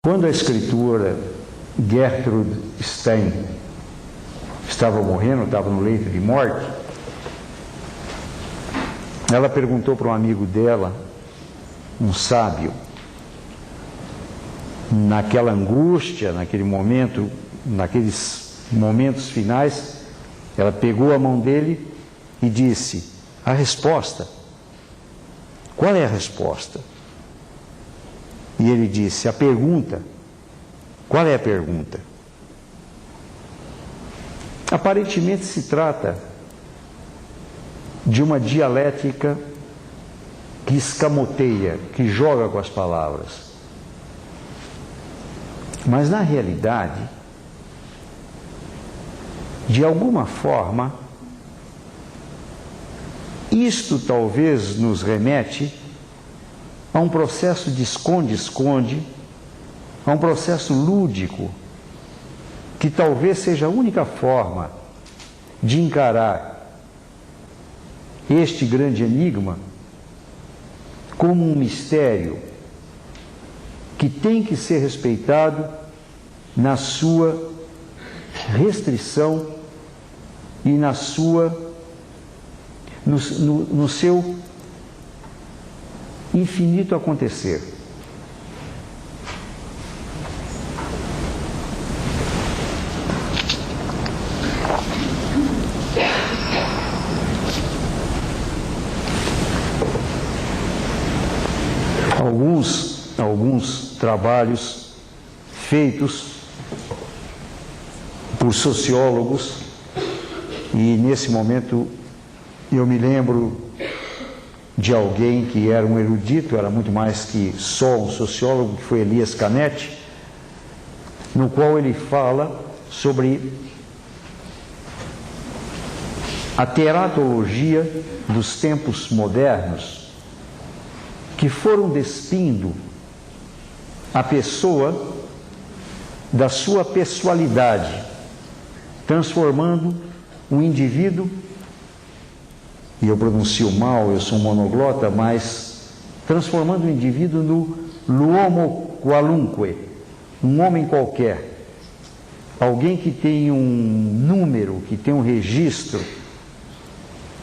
Quando a escritora Gertrude Stein estava morrendo, estava no leito de morte, ela perguntou para um amigo dela, um sábio, naquela angústia, naqueles momentos finais, ela pegou a mão dele e disse: a resposta. Qual é a resposta? E ele disse: a pergunta. Qual é a pergunta? Aparentemente se trata de uma dialética que escamoteia, que joga com as palavras. Mas na realidade, de alguma forma, isto talvez nos remete a um processo de esconde-esconde, a um processo lúdico, que talvez seja a única forma de encarar este grande enigma como um mistério que tem que ser respeitado na sua restrição e no seu infinito acontecer. Alguns trabalhos feitos por sociólogos, e nesse momento eu me lembro de alguém que era um erudito, era muito mais que só um sociólogo, que foi Elias Canetti, no qual ele fala sobre a teratologia dos tempos modernos, que foram despindo a pessoa da sua pessoalidade, transformando o indivíduo, e eu pronuncio mal, eu sou monoglota, mas transformando o indivíduo no homo qualunque, um homem qualquer, alguém que tem um número, que tem um registro,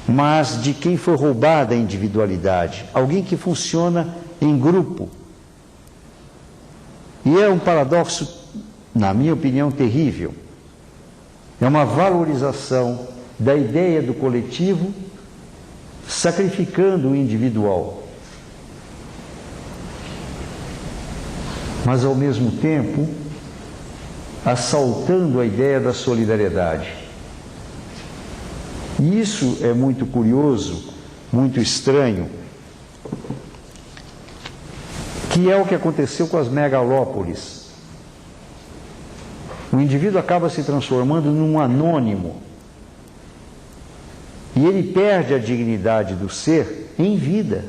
mas de quem foi roubada a individualidade, alguém que funciona em grupo. E é um paradoxo, na minha opinião, terrível. É uma valorização da ideia do coletivo, sacrificando o individual. Mas, ao mesmo tempo, assaltando a ideia da solidariedade. E isso é muito curioso, muito estranho, que é o que aconteceu com as megalópolis. O indivíduo acaba se transformando num anônimo, e ele perde a dignidade do ser em vida.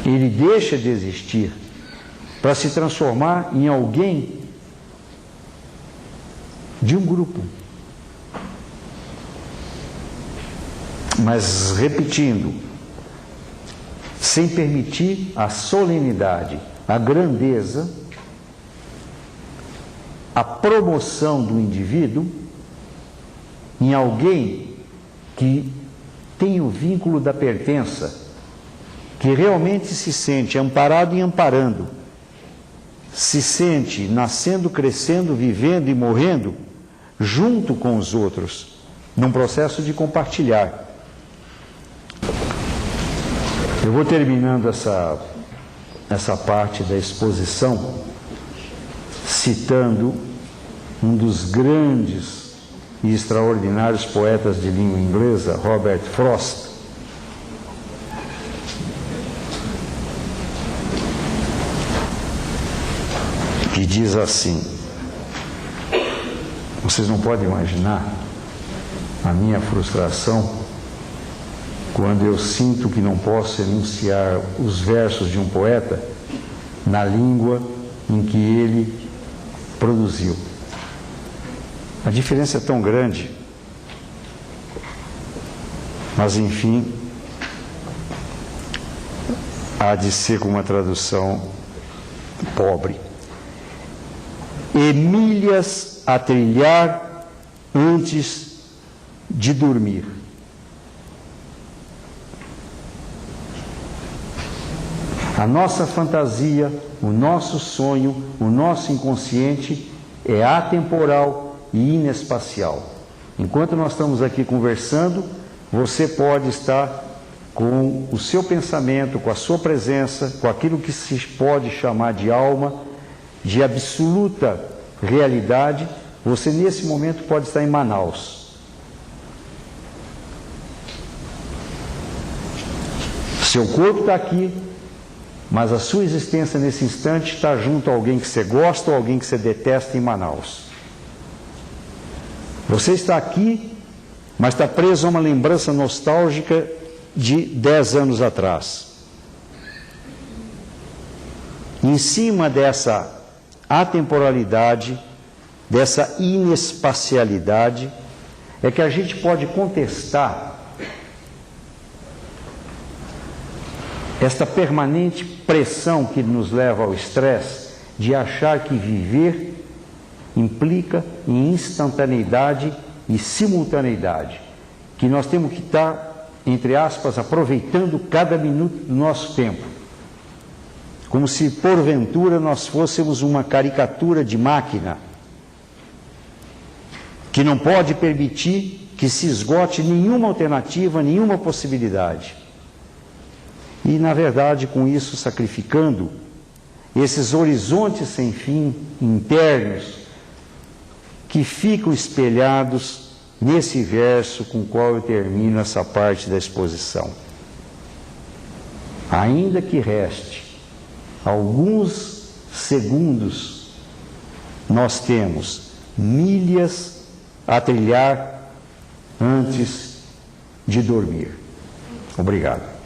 Ele deixa de existir para se transformar em alguém de um grupo. Mas, repetindo, sem permitir a solenidade, a grandeza, a promoção do indivíduo em alguém que tem o vínculo da pertença, que realmente se sente amparado e amparando, se sente nascendo, crescendo, vivendo e morrendo junto com os outros, num processo de compartilhar. Eu vou terminando essa parte da exposição citando um dos grandes e extraordinários poetas de língua inglesa, Robert Frost, que diz assim: vocês não podem imaginar a minha frustração quando eu sinto que não posso enunciar os versos de um poeta na língua em que ele produziu. A diferença é tão grande, mas enfim, há de ser com uma tradução pobre. E milhas a trilhar antes de dormir. A nossa fantasia, o nosso sonho, o nosso inconsciente é atemporal e inespacial. Enquanto nós estamos aqui conversando, você pode estar com o seu pensamento, com a sua presença, com aquilo que se pode chamar de alma, de absoluta realidade. Você nesse momento pode estar em Manaus. Seu corpo está aqui, mas a sua existência nesse instante está junto a alguém que você gosta ou alguém que você detesta em Manaus. Você está aqui, mas está preso a uma lembrança nostálgica de 10 anos atrás. Em cima dessa atemporalidade, dessa inespacialidade, é que a gente pode contestar esta permanente pressão que nos leva ao estresse de achar que viver implica em instantaneidade e simultaneidade, que nós temos que estar, entre aspas, aproveitando cada minuto do nosso tempo, como se porventura nós fôssemos uma caricatura de máquina que não pode permitir que se esgote nenhuma alternativa, nenhuma possibilidade. E, na verdade, com isso, sacrificando esses horizontes sem fim, internos, que ficam espelhados nesse verso com o qual eu termino essa parte da exposição. Ainda que reste alguns segundos, nós temos milhas a trilhar antes de dormir. Obrigado.